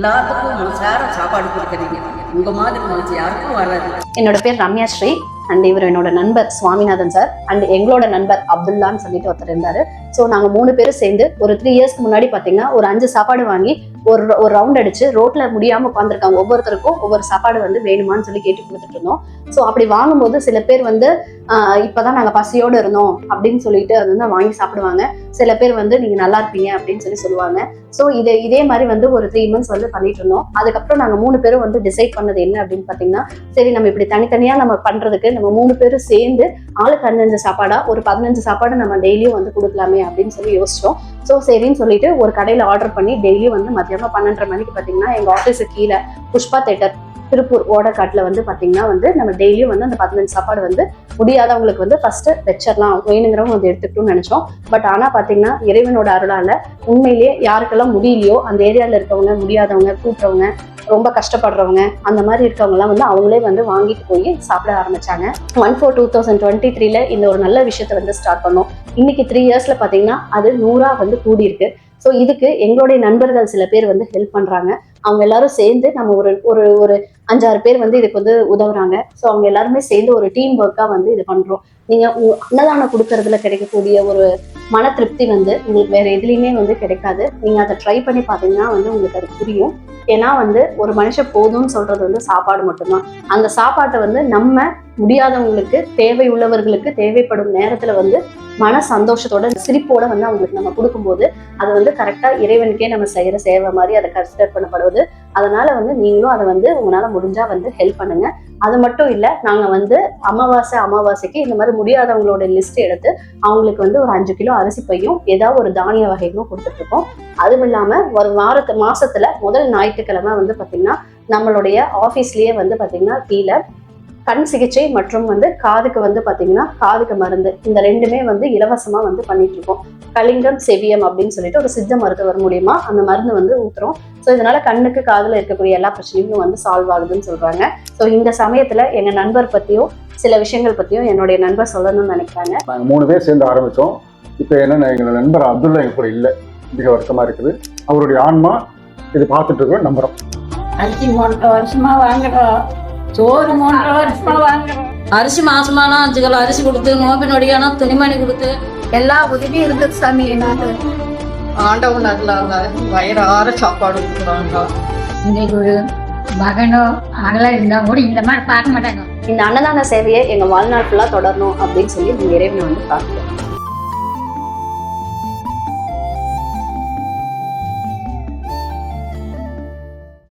எல்லாத்துக்கும் மனசார சாப்பாடு கொடுக்குறீங்க. உங்க மாதிரி மனசு யாருக்கும் வராது. என்னோட பேர் ரம்யா ஸ்ரீ அண்ட் இவர் என்னோட நண்பர் சுவாமிநாதன் சார் அண்ட் எங்களோட நண்பர் அப்துல்லான்னு சொல்லிட்டு ஒருத்தர் இருந்தாரு. ஸோ நாங்க 3 பேரும் சேர்ந்து ஒரு 3 இயர்ஸ்க்கு முன்னாடி பாத்தீங்கன்னா ஒரு 5 சாப்பாடு வாங்கி ஒரு ரவுண்ட் அடிச்சு ரோட்ல முடியாம உட்காந்துருக்காங்க. ஒவ்வொருத்தருக்கும் ஒவ்வொரு சாப்பாடு வேணுமான்னு சொல்லி கேட்டு கொடுத்துட்டு இருந்தோம். ஸோ அப்படி வாங்கும்போது சில பேர் இப்பதான் நாங்க பசியோடு இருந்தோம் அப்படின்னு சொல்லிட்டு அது வாங்கி சாப்பிடுவாங்க. சில பேர் நீங்க நல்லா இருப்பீங்க அப்படின்னு சொல்லுவாங்க. ஸோ இதே மாதிரி ஒரு 3 months பண்ணிட்டு இருந்தோம். அதுக்கப்புறம் நாங்க 3 பேரும் டிசைட் பண்ணது என்ன அப்படின்னு பாத்தீங்கன்னா, சரி நம்ம இப்படி தனித்தனியா நம்ம பண்றதுக்கு நம்ம 3 பேரும் சேர்ந்து ஆளுக்கு 5 சாப்பாடா ஒரு 15 சாப்பாடு நம்ம டெய்லியும் கொடுக்கலாமே அப்படின்னு சொல்லி யோசிச்சோம். ஸோ சரின்னு சொல்லிட்டு ஒரு கடையில ஆர்டர் பண்ணி டெய்லியும் மத்தியானம் 12:30 மணிக்கு பாத்தீங்கன்னா எங்க ஆஃபீஸுக்கு கீழே புஷ்பா தேட்டர் திருப்பூர் ஓடக்காட்டுல பாத்தீங்கன்னா நம்ம டெய்லியும் அந்த 15 சாப்பாடு முடியாதவங்களுக்கு ஃபர்ஸ்ட் வச்சிடலாம், வேணுங்கிறவங்க எடுத்துக்கிட்டோம்னு நினைச்சோம். பட் ஆனா பாத்தீங்கன்னா இறைவனோட அருளால உண்மையிலேயே யாருக்கெல்லாம் முடியலையோ அந்த ஏரியால இருக்கவங்க, முடியாதவங்க, கூட்டுறவங்க, ரொம்ப கஷ்டப்படுறவங்க, அந்த மாதிரி இருக்கவங்க எல்லாம் அவங்களே வாங்கிட்டு போய் சாப்பிட ஆரம்பிச்சாங்க. 1/4/2023 இந்த ஒரு நல்ல விஷயத்த ஸ்டார்ட் பண்ணோம். இன்னைக்கு 3 yearsல பாத்தீங்கன்னா அது 100 கூடி இருக்கு. ஸோ இதுக்கு எங்களுடைய நண்பர்கள் சில பேர் ஹெல்ப் பண்றாங்க. அவங்க எல்லாரும் சேர்ந்து நம்ம ஒரு 5-6 பேர் இதுக்கு உதவுறாங்க. ஸோ அவங்க எல்லாருமே சேர்ந்து ஒரு டீம் ஒர்க்கா இது பண்றோம். நீங்க அன்னதானம் கொடுக்கறதுல கிடைக்கக்கூடிய ஒரு மன திருப்தி உங்களுக்கு வேற எதுலையுமே கிடைக்காது. நீங்க அதை ட்ரை பண்ணி பாத்தீங்கன்னா உங்களுக்கு அது புரியும். ஏன்னா ஒரு மனுஷன் போதும்னு சொல்றது சாப்பாடு மட்டும்தான். அந்த சாப்பாட்டை நம்ம முடியாதவங்களுக்கு, தேவை உள்ளவர்களுக்கு தேவைப்படும் நேரத்துல மன சந்தோஷத்தோட சிரிப்போட அவங்களுக்கு நம்ம கொடுக்கும்போது அது கரெக்டா இறைவனுக்கே நம்ம செய்யற சேவை மாதிரி அதை கன்சிடர் பண்ணப்படுவது. அதனால நீங்களும் அதை உங்களால முடிஞ்சா ஹெல்ப் பண்ணுங்க. அது மட்டும் இல்ல, நாங்க அமாவாசைக்கு இந்த மாதிரி முடியாதவங்களோட லிஸ்ட் எடுத்து அவங்களுக்கு ஒரு 5 கிலோ அரிசி பையும் ஏதாவது ஒரு தானிய வகைகளும் கொடுத்துட்டு இருக்கோம். அதுவும் இல்லாம ஒரு மாசத்துல முதல் ஞாயிற்றுக்கிழமை பாத்தீங்கன்னா நம்மளுடைய ஆபீஸ்லயே பாத்தீங்கன்னா கீழே கண் சிகிச்சை மற்றும் காதுக்கு பாத்தீங்கன்னா காதுக்கு மருந்து, இந்த 2மே இலவசமா பண்ணிட்டு இருக்கோம். கலிங்கம் செவியம் அப்படின்னு சொல்லிட்டு ஒரு சித்த மருத்துவர் மூலியமா அந்த மருந்து ஊத்துறோம். ஸோ இதனால கண்ணுக்கு காதுல இருக்கக்கூடிய எல்லா பிரச்சனையும் சால்வ் ஆகுதுன்னு சொல்றாங்க. ஸோ இந்த சமயத்துல எங்க நண்பர் பத்தியும் சில விஷயங்கள் பத்தியும் என்னுடைய நண்பர் சொல்லணும்னு நினைக்கிறாங்க. நாங்க 3 பேர் சேர்ந்து ஆரம்பிச்சோம். இப்போ என்னன்னா எங்களோட நண்பர் அப்துல்லா எங்க கூட இல்லை, மிக வருத்தமா இருக்குது. அவருடைய ஆன்மா இது பார்த்துட்டு இருக்கோம், நம்புறோம். அரிசி 3 வருஷமா வாங்குறோம், சோறு 3 வருஷமா வாங்குறோம். அரிசி மாசமானா 5 கிலோ அரிசி கொடுத்து, நோம்பின் வடிகானா துணிமணி கொடுத்து எல்லா உதவியும் இருந்தது சாமி. என்னால ஆண்டவன் நல்லாங்க வயிறார சாப்பாடு கொடுக்குறாங்க. இன்னைக்கு ஒரு மகனோ அகலாம் இருந்தா கூட இந்த மாதிரி பார்க்க மாட்டாங்க. இந்த அன்னதான சேவையை எங்க வாழ்நாள் ஃபுல்லா தொடரணும் அப்படின்னு சொல்லி இறைவனை பார்க்கிறோம்.